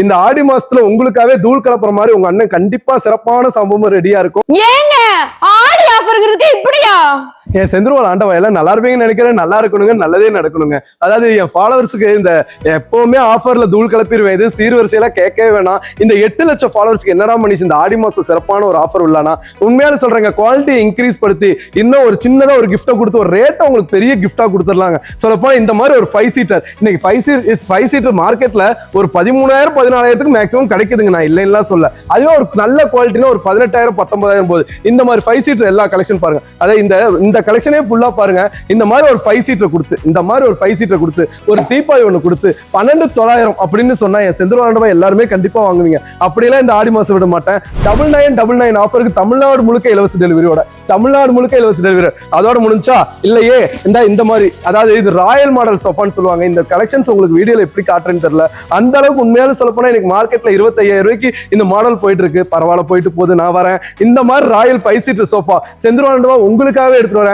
இந்த ஆடி மாசத்துல உங்களுக்காகவே தூள் கலப்புற மாதிரி உங்க அண்ணன் கண்டிப்பா சிறப்பான சம்பவம் ரெடியா இருக்கும். ஏங்க ஆடி ஆஃபர்ங்கிறதுக்கு இப்படியா? என் செந்திருவாள் ஆண்டவா எல்லாம் நல்லா இருப்பீங்கன்னு நினைக்கிறேன். நல்லா இருக்கணுங்க, நல்லதே நடக்கணுங்க. அதாவது என் ஃபாலோவர்ஸுக்கு இந்த எப்பவுமே ஆஃபர்ல தூள் கலப்பிடுவேன், இது சீர்வரிசையெல்லாம் கேட்கவே வேணாம். இந்த 8 லட்சம் ஃபாலோவர்ஸ்க்கு என்னடா பண்ணிச்சு இந்த ஆடி மாசம் சிறப்பான ஒரு ஆஃபர் உள்ளானா? உண்மையால சொல்றேங்க, குவாலிட்டி இன்க்ரீஸ் படுத்தி இன்னும் ஒரு சின்னதா ஒரு கிஃப்ட்டை கொடுத்து ஒரு ரேட்டை உங்களுக்கு பெரிய கிஃப்டா கொடுத்துடலாங்க. சொல்லப்போனா இந்த மாதிரி ஒரு 5 சீட்டர் இன்னைக்கு 5 சீட்டர் மார்க்கெட்ல ஒரு 13,000 14,000க்கு மேக்ஸிமம் கிடைக்குதுங்க. நான் இல்லைன்னா சொல்ல, அதுவே ஒரு நல்ல குவாலிட்டினா ஒரு 18,000 19,000 போகுது. இந்த மாதிரி 5 சீட்டர் எல்லா கலெக்ஷன் பாருங்க. அதாவது இந்த கலெக்ஷனே ஃபுல்லா பாருங்க. இந்த மாதிரி ஒரு 5 சீட்டர் கொடுத்து, இந்த மாதிரி ஒரு 5 சீட்டர் கொடுத்து, ஒரு டீபாய் ஒன்று கொடுத்து 12,900 அப்படின்னு சொன்னா என் செந்திருவாண்டவா எல்லாருமே கண்டிப்பா வாங்குவீங்க. அப்படியெல்லாம் இந்த ஆடி மாசம் விட மாட்டேன். 9999 ஆஃபருக்கு தமிழ்நாடு முழுக்க இலவச டெலிவரியோட, தமிழ்நாடு முழுக்க இலவச டெலிவரி. அதோட முடிஞ்சா இல்லையே இந்த மாதிரி, அதாவது இது ராயல் மாடல் சோஃபான்னு சொல்லுவாங்க. இந்த கலெக்ஷன்ஸ் உங்களுக்கு வீடியோல எப்படி காட்டுறேன்னு தெரியல. அந்த அளவுக்கு உண்மையால சொல்ல போனா எனக்கு மார்க்கெட்ல 25,000 ரூபாய்க்கு இந்த மாடல் போயிட்டு இருக்கு. பரவாயில்ல, போயிட்டு போகுது, நான் வரேன். இந்த மாதிரி ராயல் 5 சீட்டர் சோஃபா செந்திருவாண்டவா உங்களுக்காகவே எடுத்துட்டு வரேன்.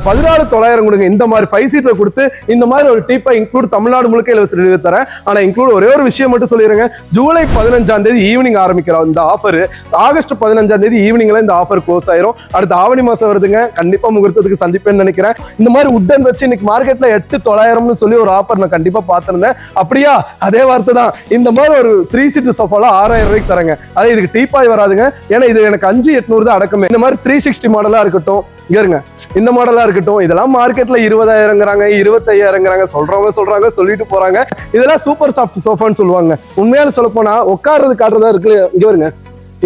14,900 கொடுங்க. இந்த மாதிரி 5 சீட்டர் கொடுத்து இந்த மாதிரி ஒரு டீப்பா இன்க்ளூட் தமிழ்நாடு முழுக்க இலவச டெலிவரி தரேன். ஆனா இன்க்ளூட் ஒரே ஒரு விஷயம் மட்டும் சொல்லிடுறேங்க. ஜூலை 15ஆம் தேதி ஈவினிங் ஆரம்பிக்கிறோம் இந்த ஆஃபர். ஆகஸ்ட் 15ஆம் தேதி ஈவினிங்ல இந்த ஆஃபர் க்ளோஸ் ஆயிரும். அடுத்த ஆவணி மாசம் வருதுங்க. கண்டிப்பா முகூர்த்தத்துக்கு சந்திப்பேன்னு நினைக்கிறேன். இந்த மாதிரி உட்டன் வச்சு இன்னைக்கு மார்க்கெட்ல 8,900 சொல்லி ஒரு ஆஃபர் நான் கண்டிப்பா பார்த்திருந்தேன். அப்படியா? அதே வார்த்தை தான். இந்த மாதிரி ஒரு 3 சீட்டர் சோஃபால 6,000 ரூபாய்க்கு தரேங்க. அதே இதுக்கு டீப்பாய் வராதுங்க. ஏன்னா இது எனக்கு 5,800 தான் அடக்கமே. இந்த மாதிரி 360 மாடலா இருக்கட்டும், இருங்க இந்த மாடலா இருக்கட்டும், இதெல்லாம் மார்க்கெட்ல 20,000ங்கிறாங்க, 25,000ங்கிறாங்க. சொல்றாங்க சொல்லிட்டு போறாங்க. இதெல்லாம் சூப்பர் சாஃப்ட் சோஃபான்னு சொல்லுவாங்க. உண்மையால சொல்ல போனா உட்கார்றது காட்டுறதா இருக்கு. இங்க வருங்க,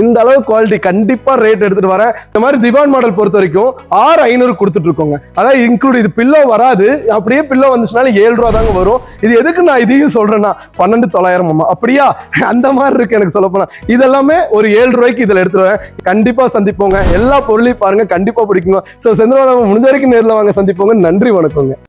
இந்த அளவு குவாலிட்டி கண்டிப்பா ரேட் எடுத்துட்டு வரேன். இந்த மாதிரி திவான் மாடல் பொறுத்த வரைக்கும் 6,500 கொடுத்துட்டு இருக்கோங்க. அதாவது இன்க்ளூட் இது பில்லோ வராது. அப்படியே பில்லோ வந்துச்சுனால 7 ரூபா தாங்க வரும். இது எதுக்கு நான் இதையும் சொல்றேன்னா 12,900 அப்படியா? அந்த மாதிரி இருக்கு எனக்கு சொல்ல போனா. இதெல்லாமே ஒரு 7 ரூபாய்க்கு இதுல எடுத்துருவேன். கண்டிப்பா சந்திப்போங்க. எல்லா பொருளையும் பாருங்க, கண்டிப்பா பிடிக்குங்க. சோ செந்திருவாண்டவா முடிஞ்ச வரைக்கும் நேரில் வாங்க, சந்திப்போங்க. நன்றி, வணக்கங்க.